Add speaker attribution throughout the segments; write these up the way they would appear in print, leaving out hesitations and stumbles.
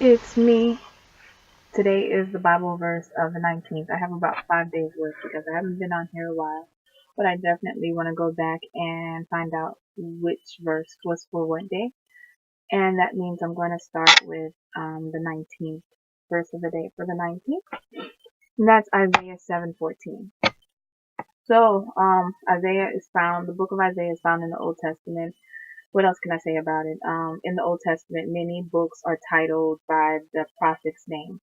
Speaker 1: It's me. Today is the Bible verse of the 19th. I have about 5 days worth because I haven't been on here a while. But I definitely want to go back and find out which verse was for what day. And that means I'm going to start with the 19th verse of the day for the 19th. And that's Isaiah 7:14. So, Isaiah is found, the book of Isaiah is found in the Old Testament. What else can I say about it? In the Old Testament, many books are titled by the prophet's name.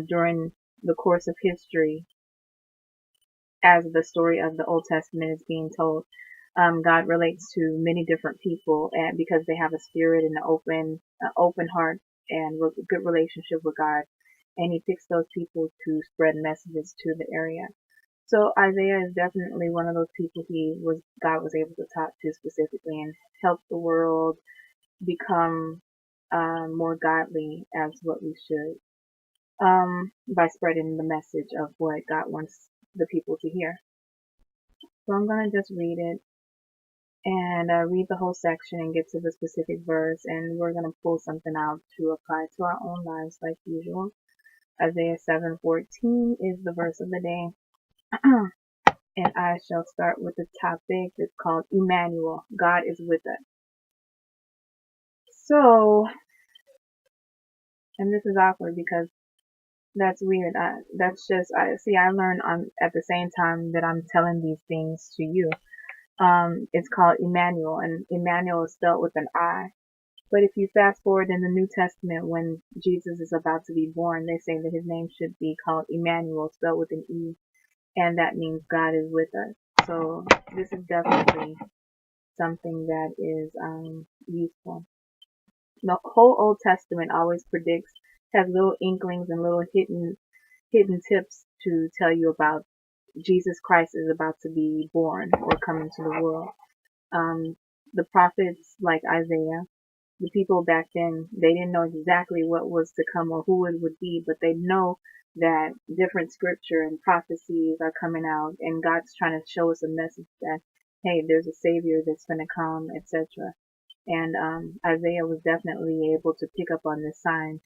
Speaker 1: During the course of history, as the story of the Old Testament is being told, God relates to many different people, and because they have a spirit and an open heart and good relationship with God, and He picks those people to spread messages to the area. So Isaiah is definitely one of those people God was able to talk to specifically and help the world become more godly as what we should, by spreading the message of what God wants the people to hear. So I'm going to just read it and read the whole section and get to the specific verse, and we're going to pull something out to apply to our own lives like usual. Isaiah 7:14 is the verse of the day. And I shall start with the topic that's called Immanuel. God is with us. So, and this is awkward because that's weird. I learned at the same time that I'm telling these things to you. It's called Immanuel, and Immanuel is spelled with an I. But if you fast forward in the New Testament, when Jesus is about to be born, they say that his name should be called Immanuel, spelled with an E, and that means God is with us. So this is definitely something that is useful. The whole Old Testament always has little inklings and little hidden tips to tell you about Jesus Christ is about to be born or come into the world. Um, the prophets like Isaiah, the people back then, they didn't know exactly what was to come or who it would be, but they know that different scripture and prophecies are coming out, and God's trying to show us a message that, hey, there's a Savior that's going to come, etc. And Isaiah was definitely able to pick up on this sign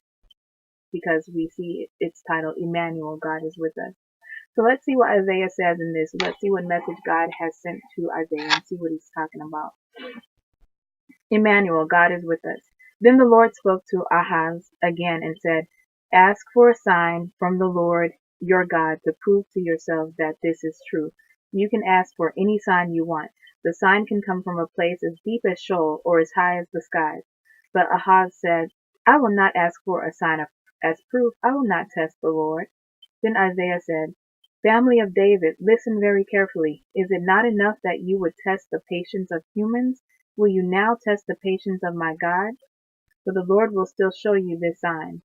Speaker 1: because we see it's titled Immanuel, God is with us. So let's see what Isaiah says in this. Let's see what message God has sent to Isaiah and see what he's talking about. Immanuel, God is with us. Then the Lord spoke to Ahaz again and said, ask for a sign from the Lord your God to prove to yourself that this is true. You can ask for any sign you want. The sign can come from a place as deep as Sheol or as high as the skies. But Ahaz said, I will not ask for a sign as proof. I will not test the Lord. Then Isaiah said, family of David, listen very carefully. Is it not enough that you would test the patience of humans? Will you now test the patience of my God? For the Lord will still show you this sign,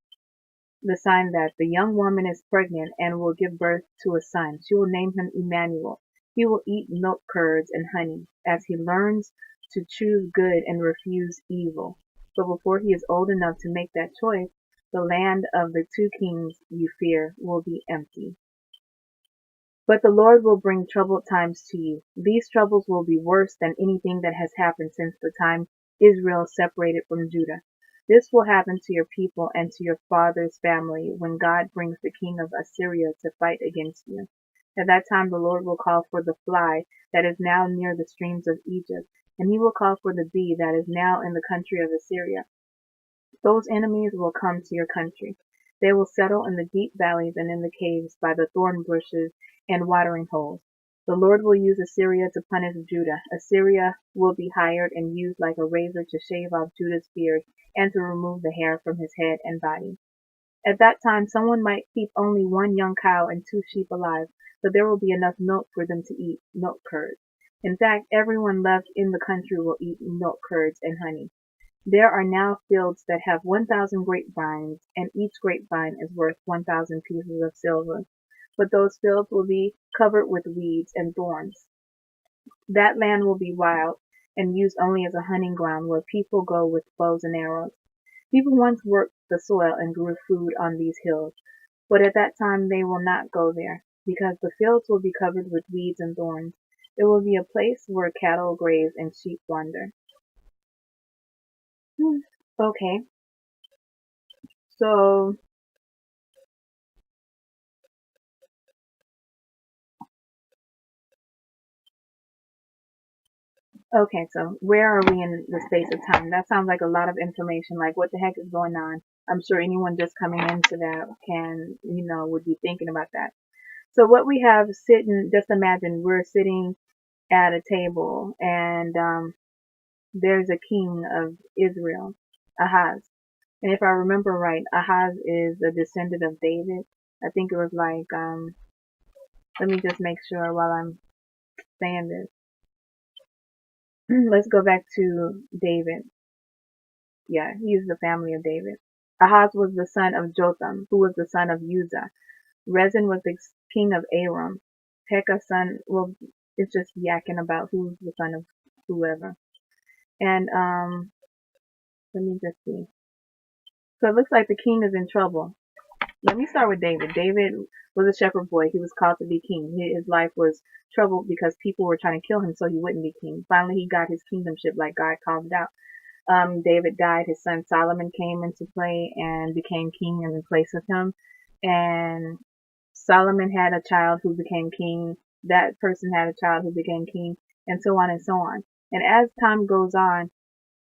Speaker 1: the sign that the young woman is pregnant and will give birth to a son. She will name him Immanuel. He will eat milk curds and honey as he learns to choose good and refuse evil. But before he is old enough to make that choice, the land of the two kings you fear will be empty. But the Lord will bring troubled times to you. These troubles will be worse than anything that has happened since the time Israel separated from Judah. This will happen to your people and to your father's family when God brings the king of Assyria to fight against you. At that time the Lord will call for the fly that is now near the streams of Egypt, and he will call for the bee that is now in the country of Assyria. Those enemies will come to your country. They will settle in the deep valleys and in the caves by the thorn bushes and watering holes. The Lord will use Assyria to punish Judah. Assyria will be hired and used like a razor to shave off Judah's beard and to remove the hair from his head and body. At that time, someone might keep only one young cow and 2 sheep alive, but there will be enough milk for them to eat milk curds. In fact, everyone left in the country will eat milk curds and honey. There are now fields that have 1,000 grapevines, and each grapevine is worth 1,000 pieces of silver. But those fields will be covered with weeds and thorns. That land will be wild and used only as a hunting ground where people go with bows and arrows. People once worked the soil and grew food on these hills, but at that time they will not go there, because the fields will be covered with weeds and thorns. It will be a place where cattle graze and sheep wander. Okay, So, okay, so where are we in the space of time? That sounds like a lot of information. Like, what the heck is going on? I'm sure anyone just coming into that can, would be thinking about that. So what we have sitting, just imagine we're sitting at a table and there's a king of Israel, Ahaz. And if I remember right, Ahaz is a descendant of David. I think it was like, let me just make sure while I'm saying this. Let's go back to David. Yeah, he's the family of David. Ahaz was the son of Jotham, who was the son of Uzzah. Rezin was the king of Aram. Pekah's son, well, it's just yakking about who's the son of whoever. And let me just see. So it looks like the king is in trouble. Let me start with David. David was a shepherd boy. He was called to be king. His life was troubled because people were trying to kill him so he wouldn't be king. Finally, he got his kingdomship like God called it out. David died. His son Solomon came into play and became king in place of him. And Solomon had a child who became king. That person had a child who became king, and so on and so on. And as time goes on,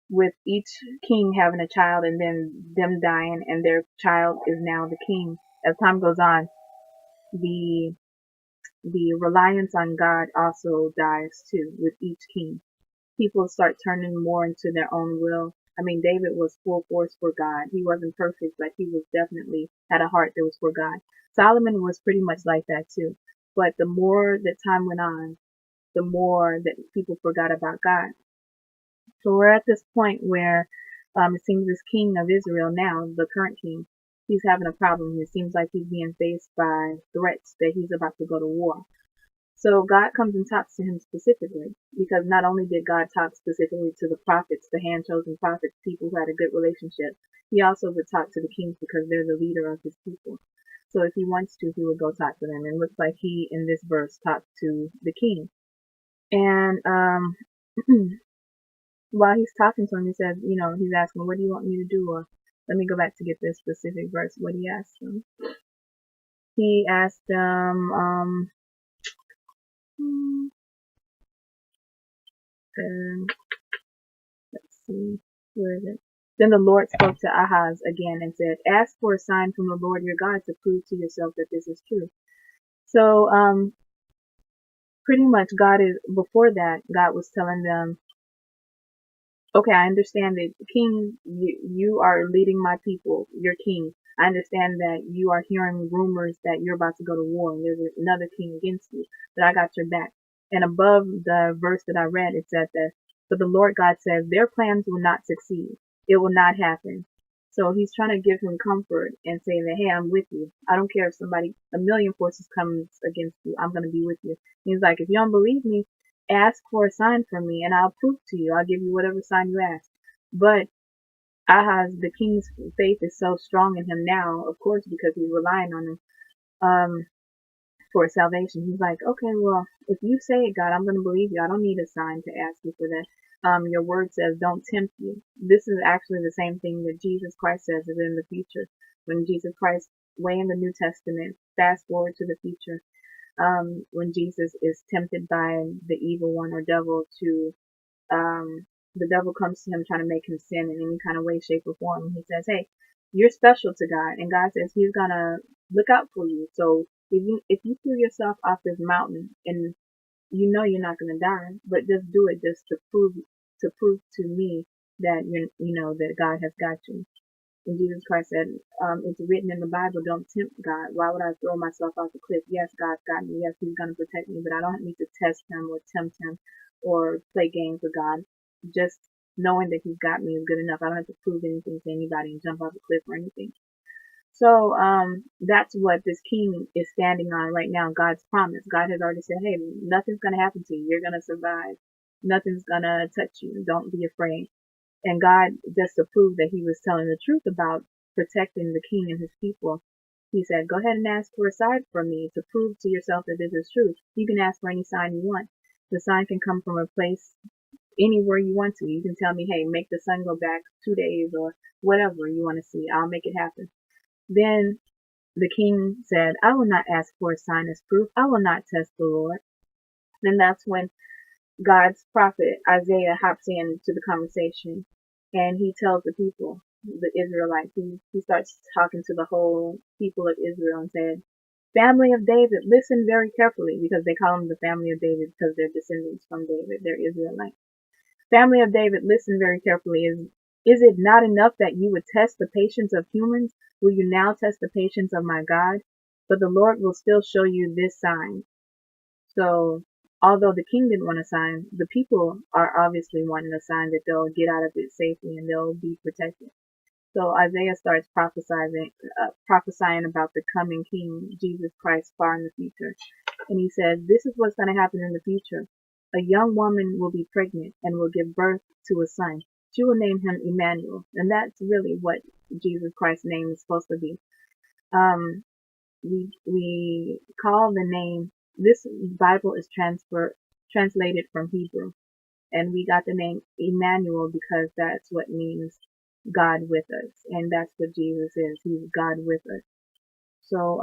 Speaker 1: with each king having a child and then them dying and their child is now the king, as time goes on, the the reliance on God also dies too with each king. People start turning more into their own will. I mean, David was full force for God. He wasn't perfect, but he was definitely had a heart that was for God. Solomon was pretty much like that too. But the more that time went on, the more that people forgot about God. So we're at this point where it seems this king of Israel now, the current king, he's having a problem. It seems like he's being faced by threats that he's about to go to war. So God comes and talks to him specifically, because not only did God talk specifically to the prophets, the hand-chosen prophets, people who had a good relationship, he also would talk to the kings because they're the leader of his people. So if he wants to, he would go talk to them. And it looks like he, in this verse, talked to the king. And while he's talking to him, he says, he's asking, what do you want me to do? Or let me go back to get this specific verse. What he asked him. He asked him, let's see, where is it? Then the Lord spoke to Ahaz again and said, ask for a sign from the Lord your God to prove to yourself that this is true. So, pretty much before that, God was telling them, okay, I understand that king, you are leading my people. You're king. I understand that you are hearing rumors that you're about to go to war and there's another king against you, but I got your back. And above the verse that I read, it said that, but the Lord God says their plans will not succeed. It will not happen. So he's trying to give him comfort and say that, hey, I'm with you. I don't care if a million forces comes against you. I'm going to be with you. He's like, if you don't believe me, ask for a sign from me and I'll prove to you. I'll give you whatever sign you ask. But Ahaz, the king's faith is so strong in him now, of course, because he's relying on him for salvation. He's like, okay, well, if you say it, God, I'm going to believe you. I don't need a sign to ask you for that. Your word says, don't tempt you. This is actually the same thing that Jesus Christ says is in the future. When Jesus Christ, way in the New Testament, fast forward to the future, when Jesus is tempted by the evil one or devil to, the devil comes to him trying to make him sin in any kind of way, shape, or form. And he says, hey, you're special to God. And God says he's going to look out for you. So if you threw yourself off this mountain and you know you're not going to die, but just do it just to prove to me that that God has got you. And Jesus Christ said, it's written in the Bible, don't tempt God. Why would I throw myself off a cliff? Yes, God's got me. Yes, he's going to protect me, but I don't need to test him or tempt him or play games with God. Just knowing that he's got me is good enough. I don't have to prove anything to anybody and jump off a cliff or anything. So, that's what this king is standing on right now, God's promise. God has already said, hey, nothing's going to happen to you. You're going to survive. Nothing's going to touch you. Don't be afraid. And God, just to prove that he was telling the truth about protecting the king and his people, he said, go ahead and ask for a sign from me to prove to yourself that this is true. You can ask for any sign you want. The sign can come from a place anywhere you want to. You can tell me, hey, make the sun go back 2 days or whatever you want to see. I'll make it happen. Then the king said, I will not ask for a sign as proof. I will not test the Lord. Then that's when God's prophet Isaiah hops into the conversation and he tells the people, the Israelites, he starts talking to the whole people of Israel and said, family of David, listen very carefully, because they call them the family of David because they're descendants from David. They're Israelites. Family of David, listen very carefully. Is it not enough that you would test the patience of humans? Will you now test the patience of my God? But the Lord will still show you this sign. So, although the king didn't want a sign, the people are obviously wanting a sign that they'll get out of it safely and they'll be protected. So Isaiah starts prophesying about the coming King, Jesus Christ, far in the future. And he says, this is what's going to happen in the future. A young woman will be pregnant and will give birth to a son. She will name him Immanuel. And that's really what Jesus Christ's name is supposed to be. We call the name, this Bible is translated from Hebrew. And we got the name Immanuel because that's what means God with us. And that's what Jesus is. He's God with us. So,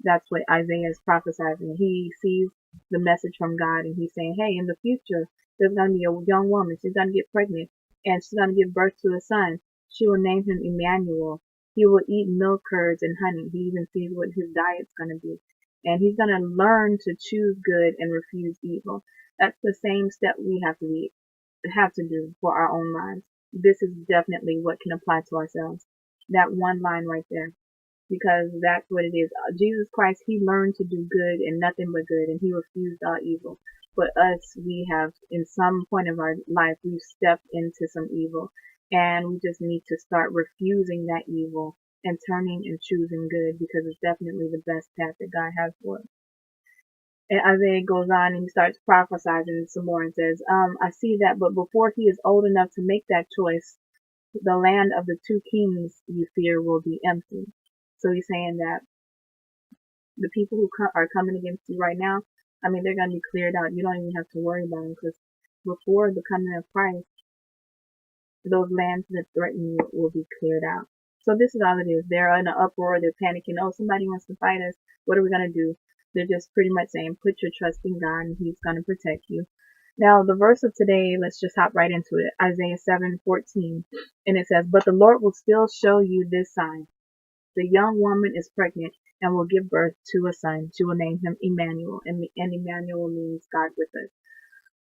Speaker 1: that's what Isaiah is prophesying. He sees the message from God and he's saying, hey, in the future, there's going to be a young woman. She's going to get pregnant and she's going to give birth to a son. She will name him Immanuel. He will eat milk curds and honey. He even sees what his diet's going to be. And he's going to learn to choose good and refuse evil. That's the same step we have to do for our own lives. This is definitely what can apply to ourselves. That one line right there. Because that's what it is. Jesus Christ, he learned to do good and nothing but good, and he refused all evil. But us, we have, in some point of our life, we've stepped into some evil, and we just need to start refusing that evil and turning and choosing good, because it's definitely the best path that God has for us. And Isaiah goes on and he starts prophesying some more and says, I see that, but before he is old enough to make that choice, the land of the two kings you fear will be empty. So he's saying that the people who are coming against you right now, I mean, they're going to be cleared out. You don't even have to worry about them, because before the coming of Christ, those lands that threaten you will be cleared out. So this is all it is. They're in an uproar. They're panicking. Oh, somebody wants to fight us. What are we going to do? They're just pretty much saying, put your trust in God and he's going to protect you. Now, the verse of today, let's just hop right into it. Isaiah 7:14. And it says, but the Lord will still show you this sign. The young woman is pregnant and will give birth to a son. She will name him Immanuel. And Immanuel means God with us.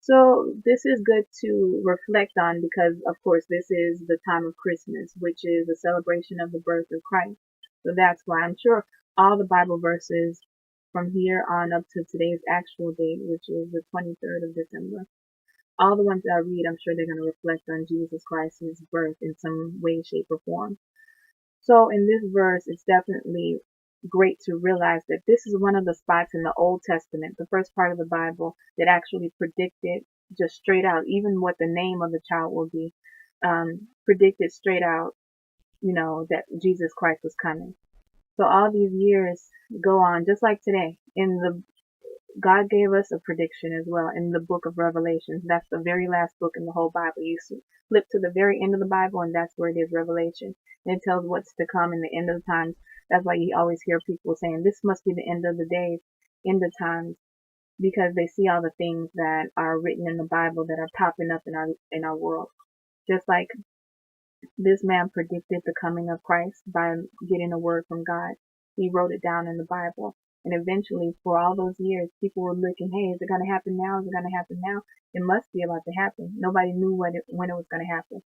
Speaker 1: So this is good to reflect on, because, of course, this is the time of Christmas, which is a celebration of the birth of Christ. So that's why I'm sure all the Bible verses from here on up to today's actual date, which is the 23rd of December, all the ones that I read, I'm sure they're going to reflect on Jesus Christ's birth in some way, shape, or form. So in this verse, it's definitely great to realize that this is one of the spots in the Old Testament, the first part of the Bible, that actually predicted just straight out, even what the name of the child will be, predicted straight out, that Jesus Christ was coming. So all these years go on, just like today. God gave us a prediction as well in the book of Revelation. That's the very last book in the whole Bible. You flip to the very end of the Bible, and that's where it is, Revelation. And it tells what's to come in the end of the times. That's why you always hear people saying, this must be the end of the days, end of times, because they see all the things that are written in the Bible that are popping up in our world. Just like this man predicted the coming of Christ by getting a word from God. He wrote it down in the Bible. And eventually, for all those years, people were looking, hey, is it going to happen now? Is it going to happen now? It must be about to happen. Nobody knew when it was going to happen.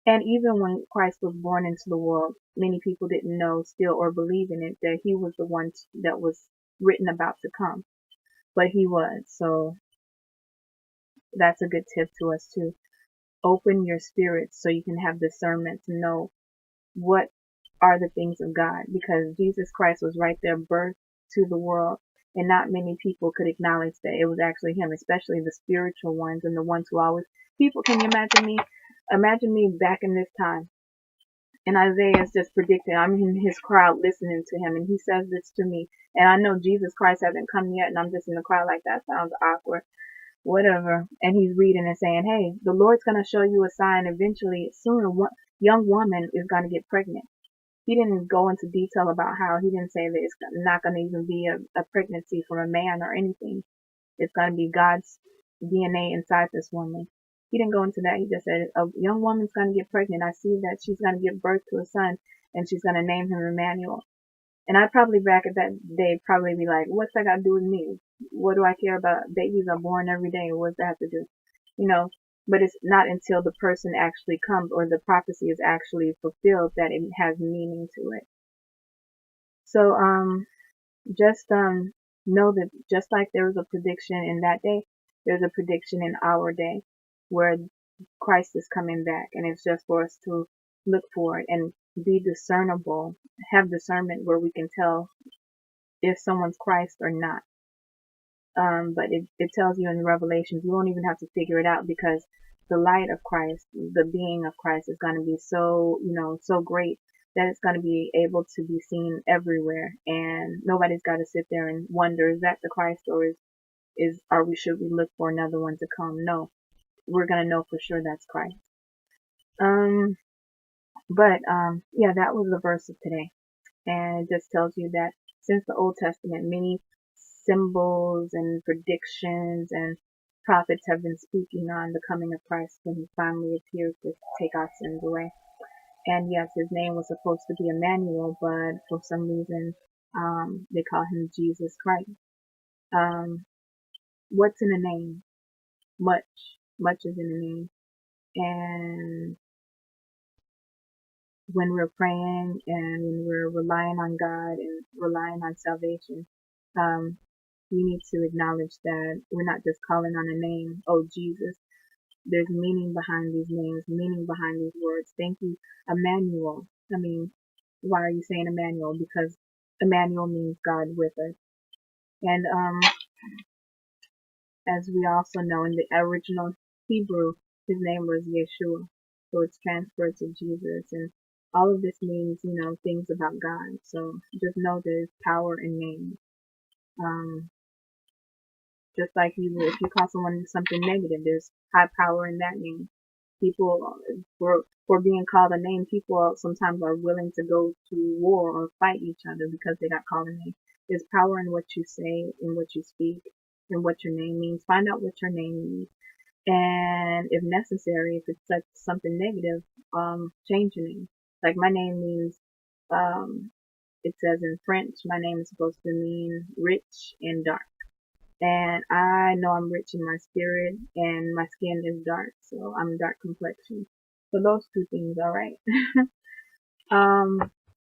Speaker 1: And even when Christ was born into the world, many people didn't know still or believe in it that he was the one that was written about to come. But he was. So that's a good tip to us too. Open your spirit so you can have discernment to know what are the things of God, because Jesus Christ was right there, birthed to the world, and not many people could acknowledge that it was actually him, especially the spiritual ones and the ones who always, people, can you imagine me back in this time, and Isaiah is just predicting, I'm in his crowd listening to him, and he says this to me, and I know Jesus Christ hasn't come yet, and I'm just in the crowd, like, that sounds awkward. whatever. And he's reading and saying, hey, the Lord's going to show you a sign eventually. Soon a young woman is going to get pregnant. He didn't go into detail about how. He didn't say that it's not going to even be a pregnancy from a man or anything. It's going to be God's DNA inside this woman. He didn't go into that. He just said a young woman's going to get pregnant. I see that she's going to give birth to a son, and she's going to name him Immanuel. And I'd probably back at that day probably be like, what's that got to do with me? What do I care about? Babies are born every day. What's that have to do? You know, but it's not until the person actually comes or the prophecy is actually fulfilled that it has meaning to it. So, just know that just like there was a prediction in that day, there's a prediction in our day where Christ is coming back, and it's just for us to look for it and be discernible, have discernment where we can tell if someone's Christ or not. But it tells you in Revelations, you won't even have to figure it out because the light of Christ, the being of Christ is going to be so, so great that it's going to be able to be seen everywhere. And nobody's got to sit there and wonder, is that the Christ or should we look for another one to come? No, we're going to know for sure that's Christ. Yeah, that was the verse of today. And it just tells you that since the Old Testament, many symbols and predictions and prophets have been speaking on the coming of Christ when he finally appears to take our sins away. And yes, his name was supposed to be Immanuel, but for some reason, they call him Jesus Christ. What's in a name? Much is in a name. And when we're praying and when we're relying on God and relying on salvation, we need to acknowledge that we're not just calling on a name, oh Jesus. There's meaning behind these names, meaning behind these words. Thank you, Immanuel. I mean, why are you saying Immanuel? Because Immanuel means God with us. And as we also know, in the original Hebrew, his name was Yeshua. So it's transferred to Jesus. And all of this means, things about God. So just know there's power in names. Just like if you call someone something negative, there's high power in that name. People, for being called a name, people sometimes are willing to go to war or fight each other because they got called a name. There's power in what you say, in what you speak, in what your name means. Find out what your name means. And if necessary, if it's something negative, change your name. Like my name means, it says in French, my name is supposed to mean rich and dark. And I know I'm rich in my spirit and my skin is dark, so I'm dark complexion. So those two things, alright.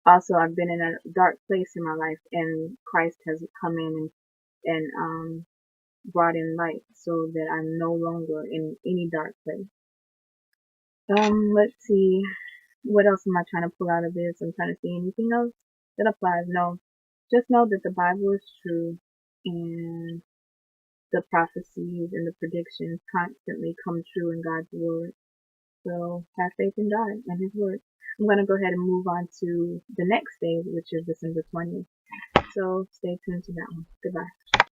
Speaker 1: Also I've been in a dark place in my life and Christ has come in and brought in light so that I'm no longer in any dark place. Let's see. What else am I trying to pull out of this? I'm trying to see anything else that applies. No. Just know that the Bible is true and the prophecies and the predictions constantly come true in God's word. So have faith in God and his word. I'm going to go ahead and move on to the next day, which is December 20th. So stay tuned to that one. Goodbye.